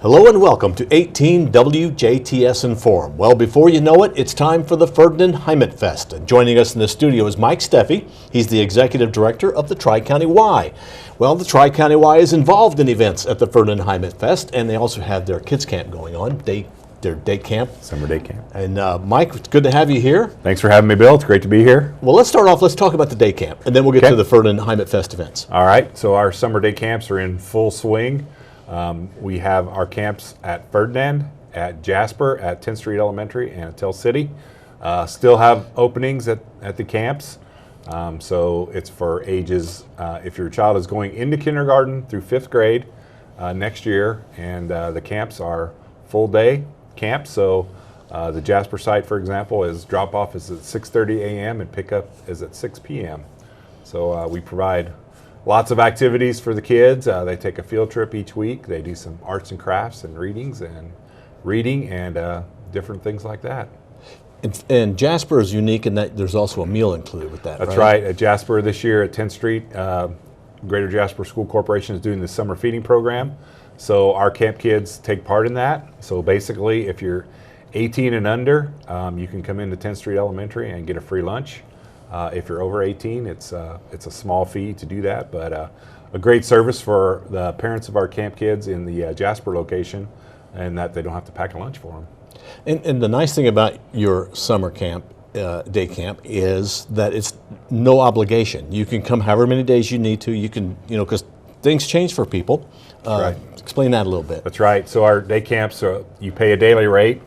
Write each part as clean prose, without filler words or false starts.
Hello and welcome to 18 WJTS in.form. Well, before you know it, it's time for the Ferdinand Heimatfest. And joining us in the studio is Mike Steffe. He's the Executive Director of the Tri-County Y. Well, the Tri-County Y is involved in events at the Ferdinand Heimatfest, and they also have their kids camp going on, their day camp. Summer day camp. And Mike, it's good to have you here. Thanks for having me, Bill. It's great to be here. Well, let's start off, let's talk about the day camp, and then we'll get to the Ferdinand Heimatfest events. All right, so our summer day camps are in full swing. We have our camps at Ferdinand, at Jasper, at 10th Street Elementary, and at Tell City. Still have openings at the camps. So it's for ages, if your child is going into kindergarten through 5th grade next year, and the camps are full day camps. So the Jasper site, for example, is drop off is at 6:30 a.m. and pickup is at 6 p.m. So we provide lots of activities for the kids. They take a field trip each week. They do some arts and crafts and reading and different things like that. And Jasper is unique in that there's also a meal included with that, That's right. At Jasper this year at 10th Street, Greater Jasper School Corporation is doing the summer feeding program. So our camp kids take part in that. So basically, if you're 18 and under, you can come into 10th Street Elementary and get a free lunch. If you're over 18, it's a small fee to do that, but a great service for the parents of our camp kids in the Jasper location, and that they don't have to pack a lunch for them. And the nice thing about your summer camp, day camp, is that it's no obligation. You can come however many days you need to. You can, because things change for people. Right. Explain that a little bit. That's right. So our day camps, you pay a daily rate,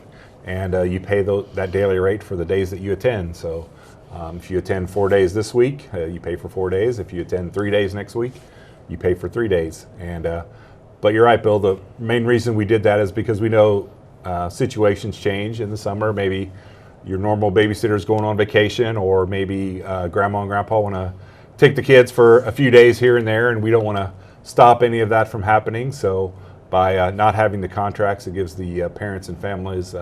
and you pay that daily rate for the days that you attend. So if you attend 4 days this week, you pay for 4 days. If you attend 3 days next week, you pay for 3 days. And but you're right, Bill. The main reason we did that is because we know situations change in the summer. Maybe your normal babysitter's going on vacation, or maybe grandma and grandpa want to take the kids for a few days here and there, and we don't want to stop any of that from happening. So by not having the contracts, it gives the parents and families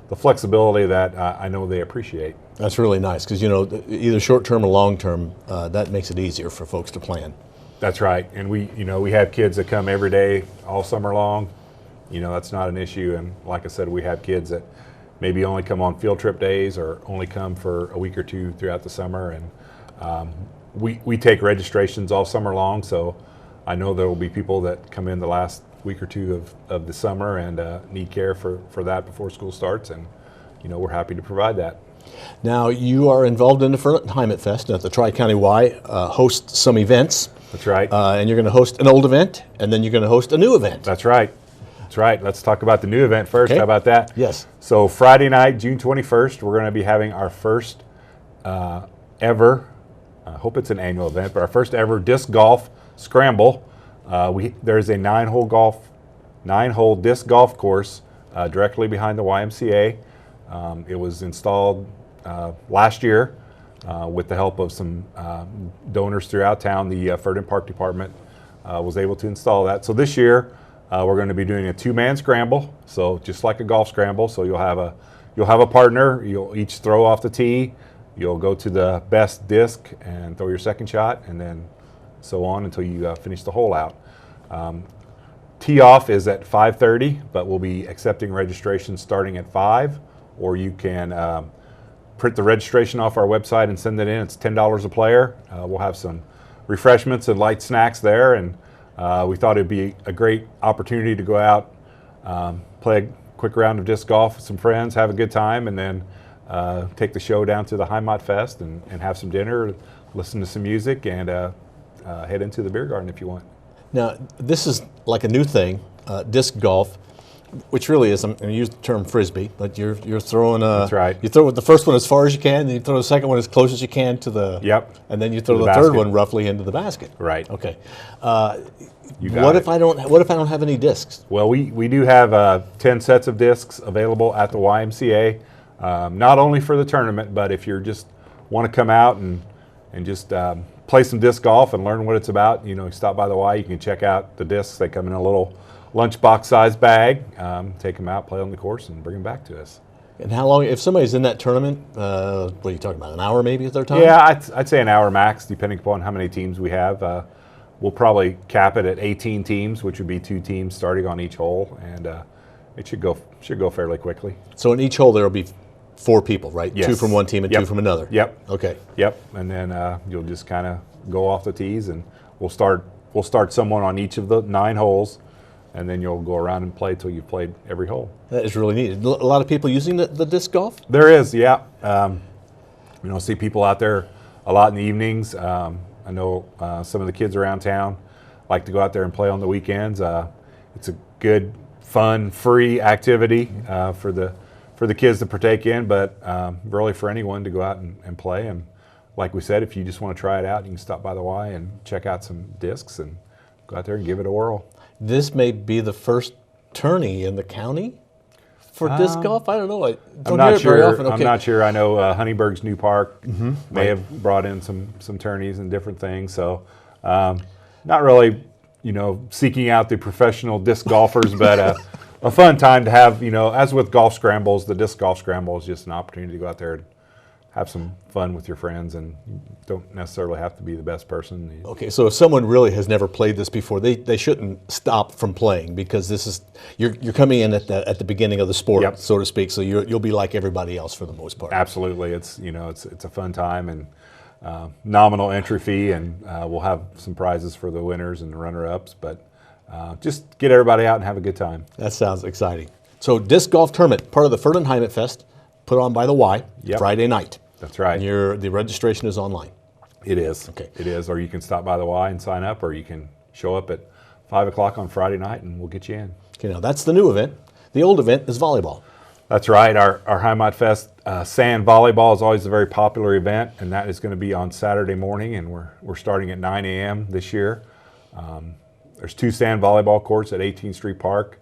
the flexibility that I know they appreciate. That's really nice because, either short-term or long-term, that makes it easier for folks to plan. That's right. And we have kids that come every day all summer long. That's not an issue. And like I said, we have kids that maybe only come on field trip days or only come for a week or two throughout the summer. And we take registrations all summer long. So I know there will be people that come in the last week or two of the summer and need care for that before school starts. And, we're happy to provide that. Now, you are involved in the Ferdinand Heimatfest at the Tri-County Y, host some events. That's right. And you're going to host an old event, and then you're going to host a new event. That's right. That's right. Let's talk about the new event first. Okay. How about that? Yes. So Friday night, June 21st, we're going to be having our first ever, I hope it's an annual event, but our first ever disc golf scramble. There's a nine-hole disc golf course directly behind the YMCA. It was installed last year with the help of some donors throughout town. The Ferdinand Park Department was able to install that. So this year we're going to be doing a two-man scramble. So just like a golf scramble. So you'll have a partner. You'll each throw off the tee. You'll go to the best disc and throw your second shot, and then so on until you finish the hole out. Tee off is at 5:30, but we'll be accepting registrations starting at 5. Or you can print the registration off our website and send it in. It's $10 a player. We'll have some refreshments and light snacks there, and we thought it'd be a great opportunity to go out, play a quick round of disc golf with some friends, have a good time, and then take the show down to the Heimatfest and have some dinner, listen to some music, and head into the beer garden if you want. Now, this is like a new thing, disc golf, which really is, I'm going to use the term frisbee, but you're throwing That's right. You throw the first one as far as you can, then you throw the second one as close as you can to the. Yep. And then you throw the basket. third one roughly into the basket. Right. Okay. What if I don't have any discs? Well, we do have 10 sets of discs available at the YMCA, not only for the tournament, but if you just want to come out and just play some disc golf and learn what it's about, stop by the Y. You can check out the discs. They come in a little lunchbox sized bag. Take them out, play on the course, and bring them back to us. And how long, if somebody's in that tournament, what are you talking about, an hour maybe at their time? Yeah, I'd say an hour max, depending upon how many teams we have. we'll probably cap it at 18 teams, which would be 2 teams starting on each hole, and it should go fairly quickly. So in each hole there will be 4 people, right? Yes. 2 from one team and Yep. 2 from another. Yep. Okay. Yep. And then you'll just kind of go off the tees, and we'll start someone on each of the 9 holes, and then you'll go around and play till you've played every hole. That is really neat. A lot of people using the disc golf? There is, yeah. See people out there a lot in the evenings. I know some of the kids around town like to go out there and play on the weekends. It's a good, fun, free activity for the kids to partake in, but really for anyone to go out and play. And like we said, if you just want to try it out, you can stop by the Y and check out some discs and go out there and give it a whirl. This may be the first tourney in the county for disc golf. I don't know. I don't hear it very often. Okay. I'm not sure. I know Honeyberg's New Park may have brought in some tourneys and different things. So not really, seeking out the professional disc golfers, but a fun time to have. As with golf scrambles, the disc golf scramble is just an opportunity to go out there and have some fun with your friends, and you don't necessarily have to be the best person. Okay, so if someone really has never played this before, they shouldn't stop from playing, because this is you're coming in at the beginning of the sport, Yep. so to speak. So you'll be like everybody else for the most part. Absolutely, it's a fun time, and nominal entry fee, and we'll have some prizes for the winners and the runner-ups. But just get everybody out and have a good time. That sounds exciting. So disc golf tournament, part of the Ferdinand Heimatfest, put on by the Y, Yep. Friday night. That's right. And the registration is online. It is. Okay. It is. Or you can stop by the Y and sign up, or you can show up at 5 o'clock on Friday night and we'll get you in. Okay, now that's the new event. The old event is volleyball. That's right. Our Heimatfest sand volleyball is always a very popular event, and that is going to be on Saturday morning, and we're starting at 9 a.m. this year. There's 2 sand volleyball courts at 18th Street Park.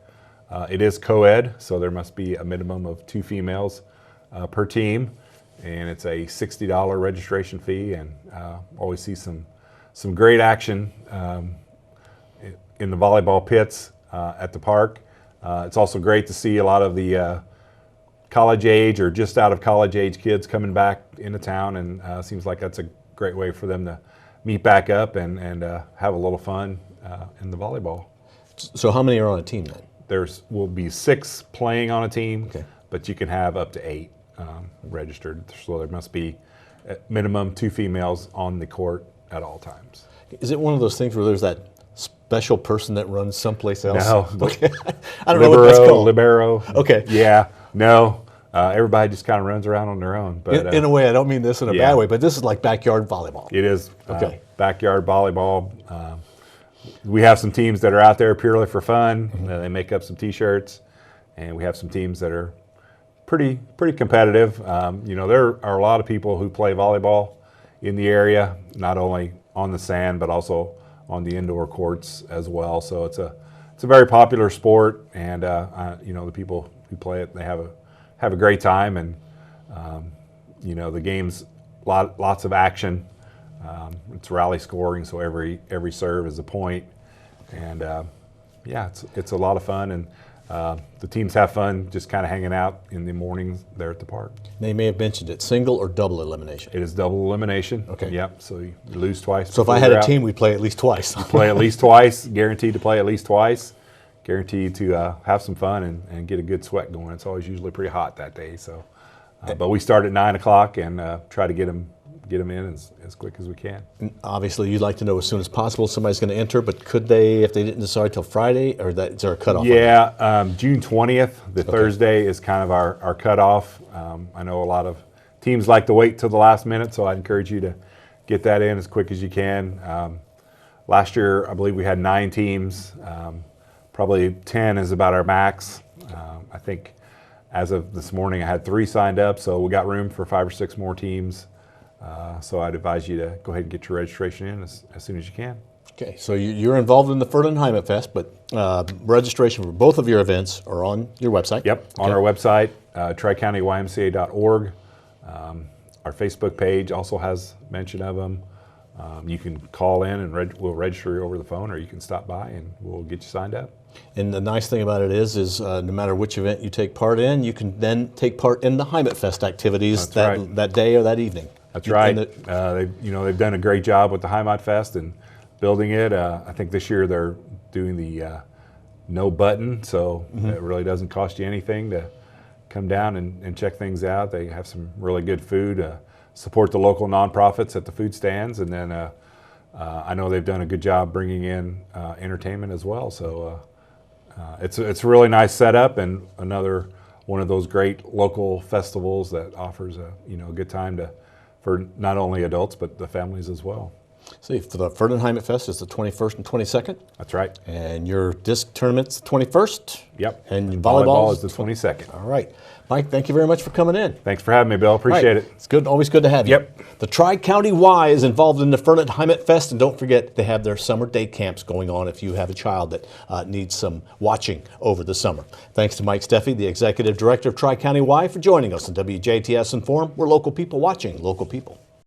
It is co-ed, so there must be a minimum of 2 females per team. And it's a $60 registration fee, and always see some great action in the volleyball pits at the park. It's also great to see a lot of the college age or just out of college age kids coming back into town, and seems like that's a great way for them to meet back up and have a little fun in the volleyball. So how many are on a team then? Will be 6 playing on a team, Okay. but you can have up to 8 registered. So there must be at minimum 2 females on the court at all times. Is it one of those things where there's that special person that runs someplace else? No. Okay. I don't know what that's called. Libero. Okay. Yeah. No. Everybody just kind of runs around on their own. But in a way, I don't mean this in a yeah. bad way, but this is like backyard volleyball. it is Okay. backyard volleyball. We have some teams that are out there purely for fun. They make up some T-shirts, and we have some teams that are pretty competitive. There are a lot of people who play volleyball in the area, not only on the sand but also on the indoor courts as well. So it's a very popular sport, and the people who play it, they have a great time, and the game's lots of action. It's rally scoring, so every serve is a point, and it's a lot of fun, and the teams have fun just kind of hanging out in the mornings there at the park. They may have mentioned it, single or double elimination. It is double elimination. Okay. Yep. So you lose twice. So if I had a team, we'd play at least twice. play at least twice. Guaranteed to play at least twice. Guaranteed to have some fun and get a good sweat going. It's always usually pretty hot that day. So, but we start at 9 o'clock and try to get them in as quick as we can. Obviously, you'd like to know as soon as possible somebody's going to enter, but could they, if they didn't decide till Friday, or is there a cutoff? Yeah, June 20th, Thursday, is kind of our cutoff. I know a lot of teams like to wait till the last minute, so I encourage you to get that in as quick as you can. Last year, I believe we had 9 teams. Probably 10 is about our max. I think as of this morning, I had 3 signed up, so we got room for 5 or 6 more teams. So I'd advise you to go ahead and get your registration in as soon as you can. Okay, so you're involved in the Ferdinand Heimatfest, but registration for both of your events are on your website? Yep, on our website, tricountyymca.org. Our Facebook page also has mention of them. You can call in and we'll register you over the phone, or you can stop by and we'll get you signed up. And the nice thing about it is no matter which event you take part in, you can then take part in the Heimatfest activities that day or that evening. That's right. They've done a great job with the Heimatfest, and building it. I think this year they're doing the no button, so it really doesn't cost you anything to come down and check things out. They have some really good food, support the local nonprofits at the food stands, and then I know they've done a good job bringing in entertainment as well. So it's a really nice setup, and another one of those great local festivals that offers a good time for not only adults but the families as well. See, for the Ferdinand Heimatfest is the 21st and 22nd. That's right. And your disc tournament's the 21st. Yep. And volleyball is the 22nd. All right. Mike, thank you very much for coming in. Thanks for having me, Bill. Appreciate it. It's good, always good to have you. Yep. The Tri-County Y is involved in the Ferdinand Heimatfest, and don't forget they have their summer day camps going on if you have a child that needs some watching over the summer. Thanks to Mike Steffe, the Executive Director of Tri-County Y, for joining us on WJTS in Form. We're local people watching local people.